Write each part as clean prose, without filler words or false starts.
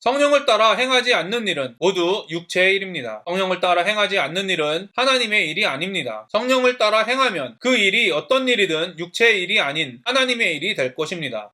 성령을 따라 행하지 않는 일은 모두 육체의 일입니다. 성령을 따라 행하지 않는 일은 하나님의 일이 아닙니다. 성령을 따라 행하면 그 일이 어떤 일이든 육체의 일이 아닌 하나님의 일이 될 것입니다.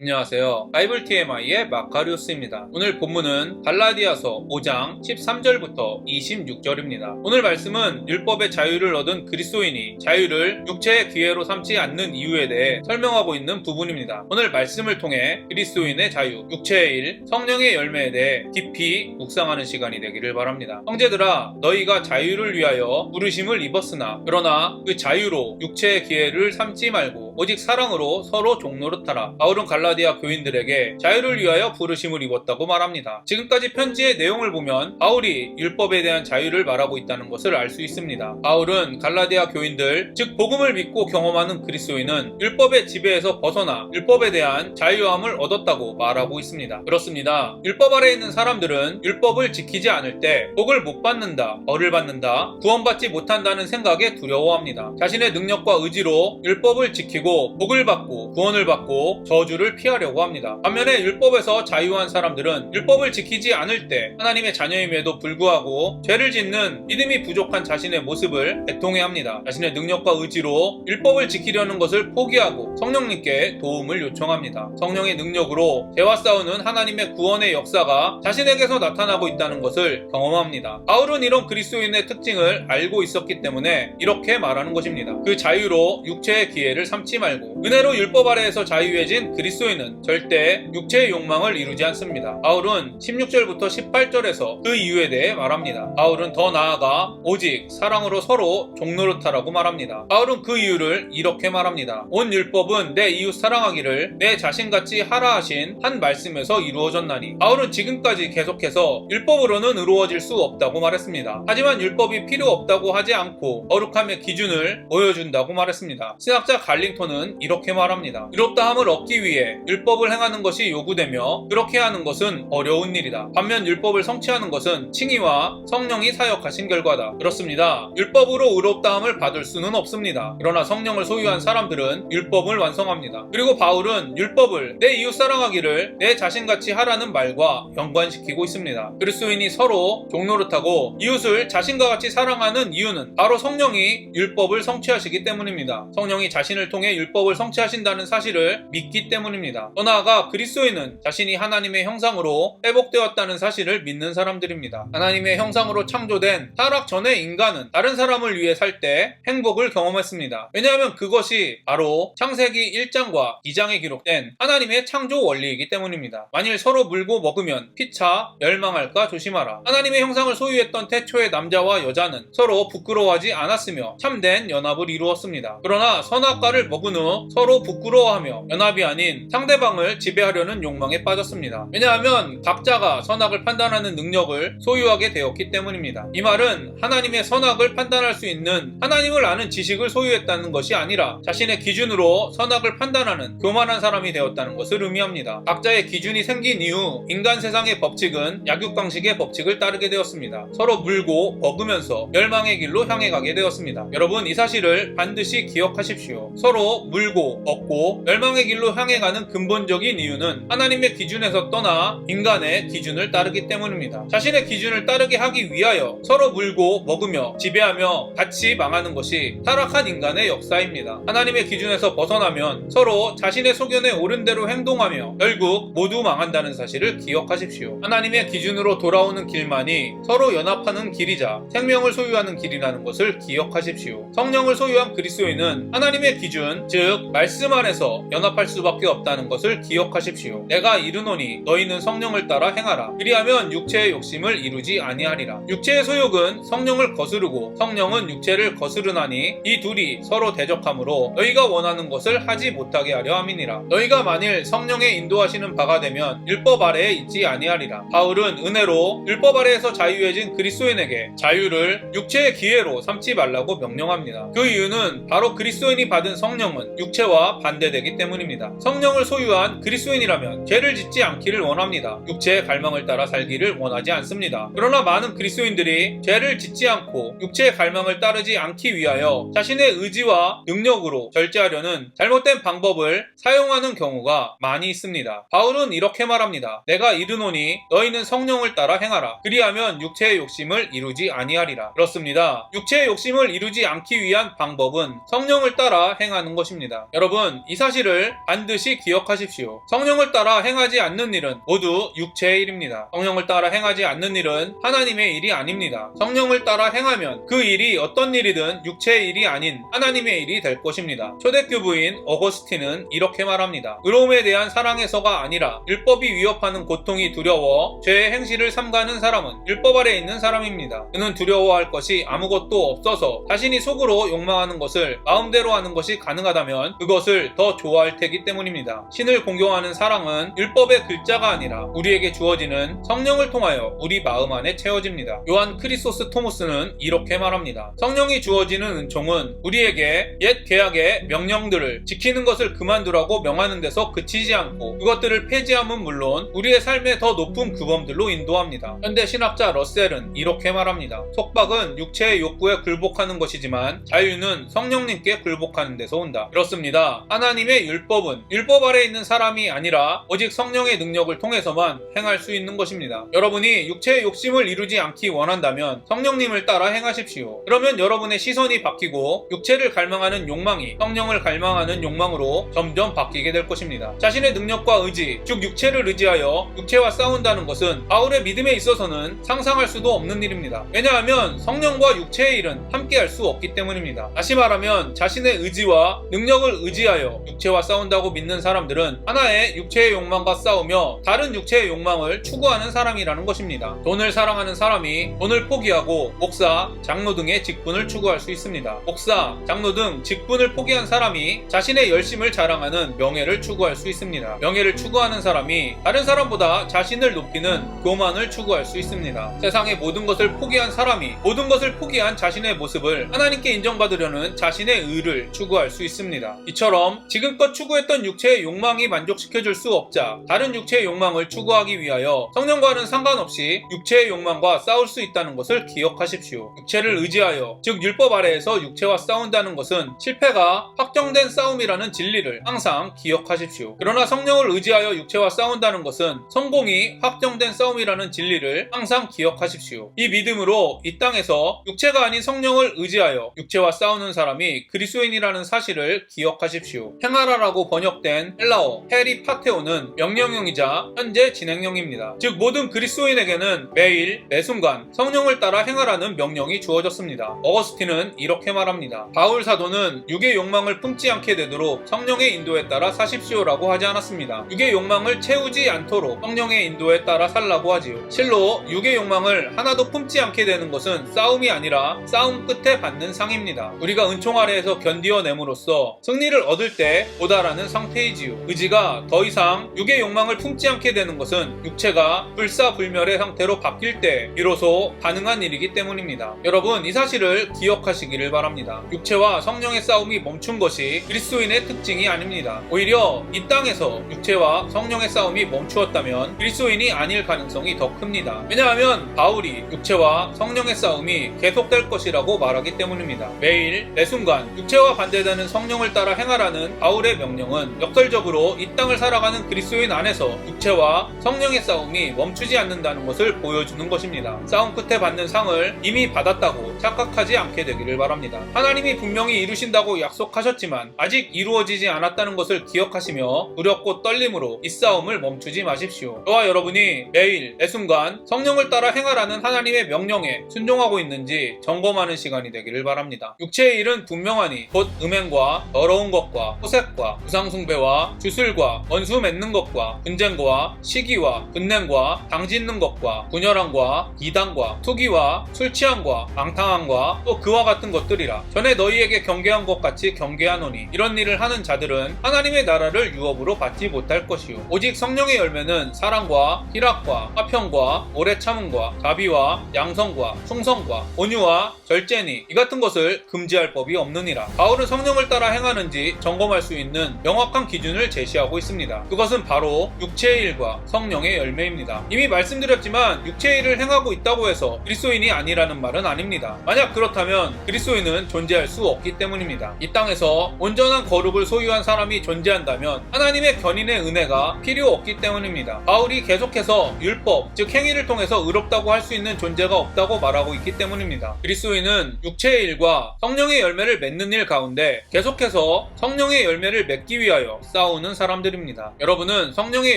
안녕하세요. 바이블 TMI의 마카리오스입니다. 오늘 본문은 갈라디아서 5장 13절부터 26절입니다. 오늘 말씀은 율법의 자유를 얻은 그리스도인이 자유를 육체의 기회로 삼지 않는 이유에 대해 설명하고 있는 부분입니다. 오늘 말씀을 통해 그리스도인의 자유, 육체의 일, 성령의 열매에 대해 깊이 묵상하는 시간이 되기를 바랍니다. 형제들아, 너희가 자유를 위하여 부르심을 입었으나 그러나 그 자유로 육체의 기회를 삼지 말고 오직 사랑으로 서로 종노릇하라. 바울은 갈라디아 교인들에게 자유를 위하여 부르심을 입었다고 말합니다. 지금까지 편지의 내용을 보면 바울이 율법에 대한 자유를 말하고 있다는 것을 알 수 있습니다. 바울은 갈라디아 교인들, 즉 복음을 믿고 경험하는 그리스도인은 율법의 지배에서 벗어나 율법에 대한 자유함을 얻었다고 말하고 있습니다. 그렇습니다. 율법 아래에 있는 사람들은 율법을 지키지 않을 때 복을 못 받는다, 벌을 받는다, 구원받지 못한다는 생각에 두려워합니다. 자신의 능력과 의지로 율법을 지키고 복을 받고 구원을 받고 저주를 피하려고 합니다. 반면에 율법에서 자유한 사람들은 율법을 지키지 않을 때 하나님의 자녀임에도 불구하고 죄를 짓는 믿음이 부족한 자신의 모습을 애통해합니다. 자신의 능력과 의지로 율법을 지키려는 것을 포기하고 성령님께 도움을 요청합니다. 성령의 능력으로 죄와 싸우는 하나님의 구원의 역사가 자신에게서 나타나고 있다는 것을 경험합니다. 바울은 이런 그리스도인의 특징을 알고 있었기 때문에 이렇게 말하는 것입니다. 그 자유로 육체의 기회를 삼지 말고 은혜로 율법 아래에서 자유해진 그리스도인은 절대 육체의 욕망을 이루지 않습니다. 바울은 16절부터 18절에서 그 이유에 대해 말합니다. 바울은 더 나아가 오직 사랑으로 서로 종노릇하라고 말합니다. 바울은 그 이유를 이렇게 말합니다. 온 율법은 내 이웃 사랑하기를 내 자신같이 하라 하신 한 말씀에서 이루어졌나니. 바울은 지금까지 계속해서 율법으로는 의로워질 수 없다고 말했습니다. 하지만 율법이 필요 없다고 하지 않고 거룩함의 기준을 보여준다고 말했습니다. 신학자 갈링턴은 이렇게 말합니다. 의롭다함을 얻기 위해 율법을 행하는 것이 요구되며 그렇게 하는 것은 어려운 일이다. 반면 율법을 성취하는 것은 칭의와 성령이 사역하신 결과다. 그렇습니다. 율법으로 의롭다함을 받을 수는 없습니다. 그러나 성령을 소유한 사람들은 율법을 완성합니다. 그리고 바울은 율법을 내 이웃 사랑하기를 내 자신같이 하라는 말과 연관시키고 있습니다. 그리스도인이 서로 종노릇하고 이웃을 자신과 같이 사랑하는 이유는 바로 성령이 율법을 성취하시기 때문입니다. 성령이 자신을 통해 율법을 성취하신다는 사실을 믿기 때문입니다. 더 나아가 그리스도인은 자신이 하나님의 형상으로 회복되었다는 사실을 믿는 사람들입니다. 하나님의 형상으로 창조된 타락 전의 인간은 다른 사람을 위해 살 때 행복을 경험했습니다. 왜냐하면 그것이 바로 창세기 1장과 2장에 기록된 하나님의 창조 원리이기 때문입니다. 만일 서로 물고 먹으면 피차 멸망할까 조심하라. 하나님의 형상을 소유했던 태초의 남자와 여자는 서로 부끄러워하지 않았으며 참된 연합을 이루었습니다. 그러나 선악과를 먹은 후 서로 부끄러워하며 연합이 아닌 상대방을 지배하려는 욕망에 빠졌습니다. 왜냐하면 각자가 선악을 판단하는 능력을 소유하게 되었기 때문입니다. 이 말은 하나님의 선악을 판단할 수 있는 하나님을 아는 지식을 소유했다는 것이 아니라 자신의 기준으로 선악을 판단하는 교만한 사람이 되었다는 것을 의미합니다. 각자의 기준이 생긴 이후 인간 세상의 법칙은 약육강식의 법칙을 따르게 되었습니다. 서로 물고 먹으면서 멸망의 길로 향해 가게 되었습니다. 여러분, 이 사실을 반드시 기억하십시오. 서로 물고 먹고 멸망의 길로 향해 가는 근본적인 이유는 하나님의 기준에서 떠나 인간의 기준을 따르기 때문입니다. 자신의 기준을 따르게 하기 위하여 서로 물고 먹으며 지배하며 같이 망하는 것이 타락한 인간의 역사입니다. 하나님의 기준에서 벗어나면 서로 자신의 소견에 옳은 대로 행동하며 결국 모두 망한다는 사실을 기억하십시오. 하나님의 기준으로 돌아오는 길만이 서로 연합하는 길이자 생명을 소유하는 길이라는 것을 기억하십시오. 성령을 소유한 그리스도인은 하나님의 기준, 즉 말씀 안에서 연합할 수밖에 없다는 것을 기억하십시오. 내가 이르노니 너희는 성령을 따라 행하라. 그리하면 육체의 욕심을 이루지 아니하리라. 육체의 소욕은 성령을 거스르고 성령은 육체를 거스르나니 이 둘이 서로 대적하므로 너희가 원하는 것을 하지 못하게 하려 함이니라. 너희가 만일 성령의 인도하시는 바가 되면 율법 아래에 있지 아니하리라. 바울은 은혜로 율법 아래에서 자유해진 그리스도인에게 자유를 육체의 기회로 삼지 말라고 명령합니다. 그 이유는 바로 그리스도인이 받은 성령은 육체와 반대되기 때문입니다. 성령을 성령을 소유한 그리스도인이라면 죄를 짓지 않기를 원합니다. 육체의 갈망을 따라 살기를 원하지 않습니다. 그러나 많은 그리스도인들이 죄를 짓지 않고 육체의 갈망을 따르지 않기 위하여 자신의 의지와 능력으로 절제하려는 잘못된 방법을 사용하는 경우가 많이 있습니다. 바울은 이렇게 말합니다. 내가 이르노니 너희는 성령을 따라 행하라. 그리하면 육체의 욕심을 이루지 아니하리라. 그렇습니다. 육체의 욕심을 이루지 않기 위한 방법은 성령을 따라 행하는 것입니다. 여러분, 이 사실을 반드시 기억하십시오. 성령을 따라 행하지 않는 일은 모두 육체의 일입니다. 성령을 따라 행하지 않는 일은 하나님의 일이 아닙니다. 성령을 따라 행하면 그 일이 어떤 일이든 육체의 일이 아닌 하나님의 일이 될 것입니다. 초대교부인 어거스틴은 이렇게 말합니다. 의로움에 대한 사랑에서가 아니라 율법이 위협하는 고통이 두려워 죄의 행실을 삼가는 사람은 율법 아래 있는 사람입니다. 그는 두려워할 것이 아무것도 없어서 자신이 속으로 욕망하는 것을 마음대로 하는 것이 가능하다면 그것을 더 좋아할 테기 때문입니다. 신을 공경하는 사랑은 율법의 글자가 아니라 우리에게 주어지는 성령을 통하여 우리 마음 안에 채워집니다. 요한 크리소스 토무스는 이렇게 말합니다. 성령이 주어지는 은총은 우리에게 옛 계약의 명령들을 지키는 것을 그만두라고 명하는 데서 그치지 않고 그것들을 폐지함은 물론 우리의 삶에 더 높은 규범들로 인도합니다. 현대 신학자 러셀은 이렇게 말합니다. 속박은 육체의 욕구에 굴복하는 것이지만 자유는 성령님께 굴복하는 데서 온다. 그렇습니다. 하나님의 율법은 율법 아래 있는 사람이 아니라 오직 성령의 능력을 통해서만 행할 수 있는 것입니다. 여러분이 육체의 욕심을 이루지 않기 원한다면 성령님을 따라 행하십시오. 그러면 여러분의 시선이 바뀌고 육체를 갈망하는 욕망이 성령을 갈망하는 욕망으로 점점 바뀌게 될 것입니다. 자신의 능력과 의지, 즉 육체를 의지하여 육체와 싸운다는 것은 바울의 믿음에 있어서는 상상할 수도 없는 일입니다. 왜냐하면 성령과 육체의 일은 함께할 수 없기 때문입니다. 다시 말하면 자신의 의지와 능력을 의지하여 육체와 싸운다고 믿는 사람들은 하나의 육체의 욕망과 싸우며 다른 육체의 욕망을 추구하는 사람이라는 것입니다. 돈을 사랑하는 사람이 돈을 포기하고 목사, 장로 등의 직분을 추구할 수 있습니다. 목사, 장로 등 직분을 포기한 사람이 자신의 열심을 자랑하는 명예를 추구할 수 있습니다. 명예를 추구하는 사람이 다른 사람보다 자신을 높이는 교만을 추구할 수 있습니다. 세상의 모든 것을 포기한 사람이 모든 것을 포기한 자신의 모습을 하나님께 인정받으려는 자신의 의를 추구할 수 있습니다. 이처럼 지금껏 추구했던 육체의 욕망이 만족시켜줄 수 없자 다른 육체의 욕망을 추구하기 위하여 성령과는 상관없이 육체의 욕망과 싸울 수 있다는 것을 기억하십시오. 육체를 의지하여, 즉 율법 아래에서 육체와 싸운다는 것은 실패가 확정된 싸움이라는 진리를 항상 기억하십시오. 그러나 성령을 의지하여 육체와 싸운다는 것은 성공이 확정된 싸움이라는 진리를 항상 기억하십시오. 이 믿음으로 이 땅에서 육체가 아닌 성령을 의지하여 육체와 싸우는 사람이 그리스도인이라는 사실을 기억하십시오. 행하라라고 번역된 헬라어 페리파테오는 명령형이자 현재 진행형입니다. 즉 모든 그리스도인에게는 매일 매 순간 성령을 따라 행하라는 명령이 주어졌습니다. 어거스틴은 이렇게 말합니다. 바울 사도는 육의 욕망을 품지 않게 되도록 성령의 인도에 따라 사십시오라고 하지 않았습니다. 육의 욕망을 채우지 않도록 성령의 인도에 따라 살라고 하지요. 실로 육의 욕망을 하나도 품지 않게 되는 것은 싸움이 아니라 싸움 끝에 받는 상입니다. 우리가 은총 아래에서 견디어냄으로써 승리를 얻을 때 도달하는 상태이지요. 의지가 더 이상 육의 욕망을 품지 않게 되는 것은 육체가 불사불멸의 상태로 바뀔 때 비로소 가능한 일이기 때문입니다. 여러분, 이 사실을 기억하시기를 바랍니다. 육체와 성령의 싸움이 멈춘 것이 그리스도인의 특징이 아닙니다. 오히려 이 땅에서 육체와 성령의 싸움이 멈추었다면 그리스도인이 아닐 가능성이 더 큽니다. 왜냐하면 바울이 육체와 성령의 싸움이 계속될 것이라고 말하기 때문입니다. 매일 매 순간 육체와 반대되는 성령을 따라 행하라는 바울의 명령은 역설적으로 이 땅을 살아가는 그리스도인 안에서 육체와 성령의 싸움이 멈추지 않는다는 것을 보여주는 것입니다. 싸움 끝에 받는 상을 이미 받았다고 착각하지 않게 되기를 바랍니다. 하나님이 분명히 이루신다고 약속하셨지만 아직 이루어지지 않았다는 것을 기억하시며 두렵고 떨림으로 이 싸움을 멈추지 마십시오. 저와 여러분이 매일 매 순간 성령을 따라 행하라는 하나님의 명령에 순종하고 있는지 점검하는 시간이 되기를 바랍니다. 육체의 일은 분명하니 곧 음행과 더러운 것과 호색과 우상숭배와 주술과 원수 맺는 것과 분쟁과 시기와 분냄과 당짓는 것과 분열함과 이단과 투기와 술취함과 방탕함과 또 그와 같은 것들이라. 전에 너희에게 경계한 것 같이 경계하노니 이런 일을 하는 자들은 하나님의 나라를 유업으로 받지 못할 것이요 오직 성령의 열매는 사랑과 희락과 화평과 오래 참음과 자비와 양성과 충성과 온유와 절제니 이 같은 것을 금지할 법이 없느니라. 바울은 성령을 따라 행하는지 점검할 수 있는 명확한 기준 기준을 제시하고 있습니다. 그것은 바로 육체의 일과 성령의 열매입니다. 이미 말씀드렸지만 육체의 일을 행하고 있다고 해서 그리스도인이 아니라는 말은 아닙니다. 만약 그렇다면 그리스도인은 존재할 수 없기 때문입니다. 이 땅에서 온전한 거룩을 소유한 사람이 존재한다면 하나님의 견인의 은혜가 필요 없기 때문입니다. 바울이 계속해서 율법, 즉 행위를 통해서 의롭다고 할 수 있는 존재가 없다고 말하고 있기 때문입니다. 그리스도인은 육체의 일과 성령의 열매를 맺는 일 가운데 계속해서 성령의 열매를 맺기 위하여 싸우는 사람들입니다. 여러분은 성령의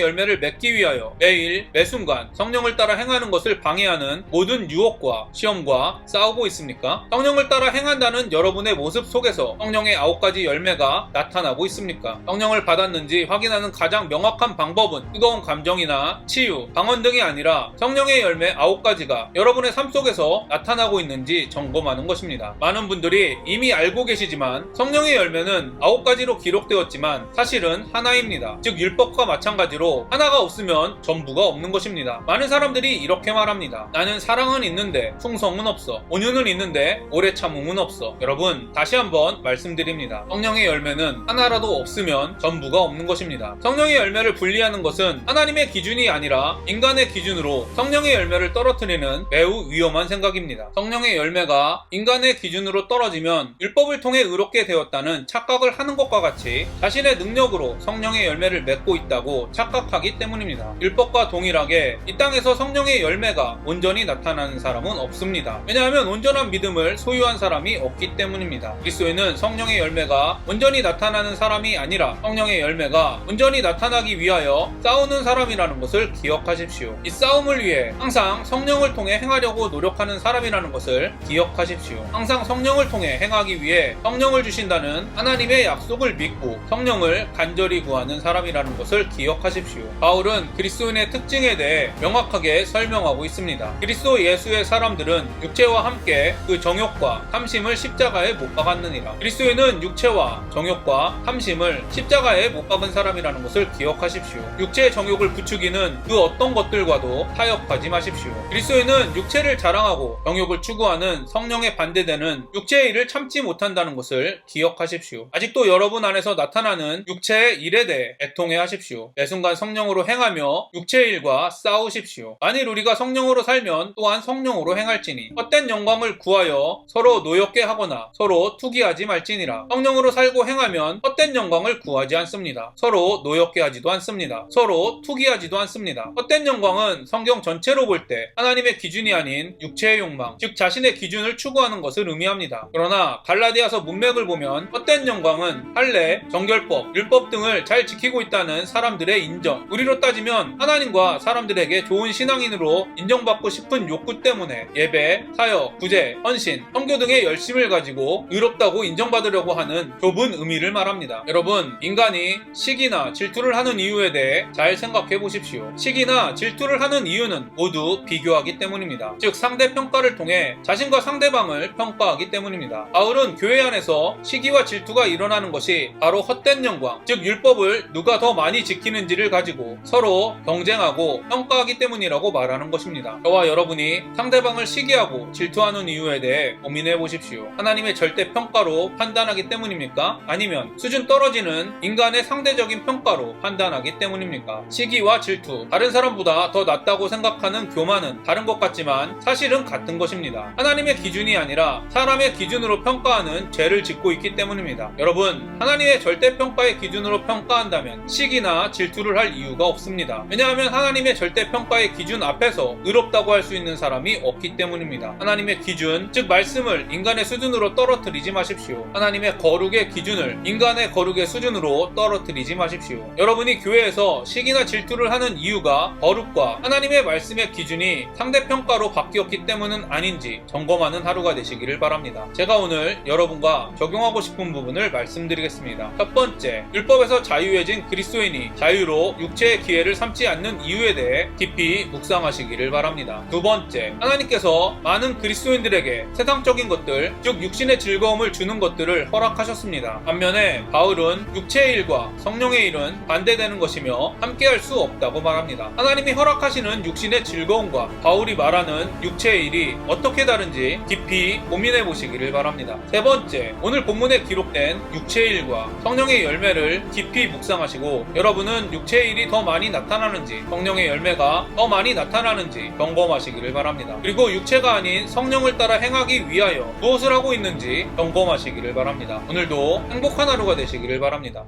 열매를 맺기 위하여 매일 매순간 성령을 따라 행하는 것을 방해하는 모든 유혹과 시험과 싸우고 있습니까? 성령을 따라 행한다는 여러분의 모습 속에서 성령의 9가지 열매가 나타나고 있습니까? 성령을 받았는지 확인하는 가장 명확한 방법은 뜨거운 감정이나 치유, 방언 등이 아니라 성령의 열매 9가지가 여러분의 삶 속에서 나타나고 있는지 점검하는 것입니다. 많은 분들이 이미 알고 계시지만 성령의 열매는 9가지로 기록되었지만 사실은 하나입니다. 즉 율법과 마찬가지로 하나가 없으면 전부가 없는 것입니다. 많은 사람들이 이렇게 말합니다. 나는 사랑은 있는데 충성은 없어. 온유는 있는데 오래 참음은 없어. 여러분 다시 한번 말씀드립니다. 성령의 열매는 하나라도 없으면 전부가 없는 것입니다. 성령의 열매를 분리하는 것은 하나님의 기준이 아니라 인간의 기준으로 성령의 열매를 떨어뜨리는 매우 위험한 생각입니다. 성령의 열매가 인간의 기준으로 떨어지면 율법을 통해 의롭게 되었다는 착각을 하는 것과 같이 자신의 능력으로 성령의 열매를 맺고 있다고 착각하기 때문입니다. 율법과 동일하게 이 땅에서 성령의 열매가 온전히 나타나는 사람은 없습니다. 왜냐하면 온전한 믿음을 소유한 사람이 없기 때문입니다. 그리스도인은 성령의 열매가 온전히 나타나는 사람이 아니라 성령의 열매가 온전히 나타나기 위하여 싸우는 사람이라는 것을 기억하십시오. 이 싸움을 위해 항상 성령을 통해 행하려고 노력하는 사람이라는 것을 기억하십시오. 항상 성령을 통해 행하기 위해 성령을 주신다는 하나님의 약속을 믿고 성령을 간절히 구하는 사람이라는 것을 기억하십시오. 바울은 그리스도인의 특징에 대해 명확하게 설명하고 있습니다. 그리스도 예수의 사람들은 육체와 함께 그 정욕과 탐심을 십자가에 못 박았느니라. 그리스도인은 육체와 정욕과 탐심을 십자가에 못 박은 사람이라는 것을 기억하십시오. 육체의 정욕을 부추기는 그 어떤 것들과도 타협하지 마십시오. 그리스도인은 육체를 자랑하고 정욕을 추구하는 성령에 반대되는 육체의 일을 참지 못한다는 것을 기억하십시오. 아직도 여러분 안에서 나타나는 육체의 일에 대해 애통해 하십시오. 매 순간 성령으로 행하며 육체의 일과 싸우십시오. 만일 우리가 성령으로 살면 또한 성령으로 행할지니 헛된 영광을 구하여 서로 노엽게 하거나 서로 투기하지 말지니라. 성령으로 살고 행하면 헛된 영광을 구하지 않습니다. 서로 노엽게 하지도 않습니다. 서로 투기하지도 않습니다. 헛된 영광은 성경 전체로 볼 때 하나님의 기준이 아닌 육체의 욕망, 즉 자신의 기준을 추구하는 것을 의미합니다. 그러나 갈라디아서 문맥을 보면 헛된 영광은 할례, 정결법, 율법 등을 잘 지키고 있다는 사람들의 인정, 우리로 따지면 하나님과 사람들에게 좋은 신앙인으로 인정받고 싶은 욕구 때문에 예배, 사역, 구제, 헌신, 선교 등의 열심을 가지고 의롭다고 인정받으려고 하는 좁은 의미를 말합니다. 여러분, 인간이 시기나 질투를 하는 이유에 대해 잘 생각해 보십시오. 시기나 질투를 하는 이유는 모두 비교하기 때문입니다. 즉 상대평가를 통해 자신과 상대방을 평가하기 때문입니다. 바울은 교회 안에서 시기와 질투가 일어나는 것이 바로 헛된 영광, 즉 율법을 누가 더 많이 지키는지를 가지고 서로 경쟁하고 평가하기 때문이라고 말하는 것입니다. 저와 여러분이 상대방을 시기하고 질투하는 이유에 대해 고민해 보십시오. 하나님의 절대 평가로 판단하기 때문입니까? 아니면 수준 떨어지는 인간의 상대적인 평가로 판단하기 때문입니까? 시기와 질투, 다른 사람보다 더 낫다고 생각하는 교만은 다른 것 같지만 사실은 같은 것입니다. 하나님의 기준이 아니라 사람의 기준으로 평가하는 죄를 짓고 있기 때문입니다. 여러분, 하나님의 절대평가의 기준으로 평가한다면 시기나 질투를 할 이유가 없습니다. 왜냐하면 하나님의 절대평가의 기준 앞에서 의롭다고 할 수 있는 사람이 없기 때문입니다. 하나님의 기준, 즉 말씀을 인간의 수준으로 떨어뜨리지 마십시오. 하나님의 거룩의 기준을 인간의 거룩의 수준으로 떨어뜨리지 마십시오. 여러분이 교회에서 시기나 질투를 하는 이유가 거룩과 하나님의 말씀의 기준이 상대평가로 바뀌었기 때문은 아닌지 점검하는 하루가 되시기를 바랍니다. 제가 오늘 여러분과 적용하고 싶은 부분을 말씀드리겠습니다. 첫 번째, 율법에서 자유해진 그리스도인이 자유로 육체의 기회를 삼지 않는 이유에 대해 깊이 묵상하시기를 바랍니다. 두 번째, 하나님께서 많은 그리스도인들에게 세상적인 것들, 즉 육신의 즐거움을 주는 것들을 허락하셨습니다. 반면에 바울은 육체의 일과 성령의 일은 반대되는 것이며 함께할 수 없다고 말합니다. 하나님이 허락하시는 육신의 즐거움과 바울이 말하는 육체의 일이 어떻게 다른지 깊이 깊이 고민해 보시기를 바랍니다. 세 번째, 오늘 본문에 기록된 육체의 일과 성령의 열매를 깊이 묵상하시고 여러분은 육체의 일이 더 많이 나타나는지 성령의 열매가 더 많이 나타나는지 점검하시기를 바랍니다. 그리고 육체가 아닌 성령을 따라 행하기 위하여 무엇을 하고 있는지 점검하시기를 바랍니다. 오늘도 행복한 하루가 되시기를 바랍니다.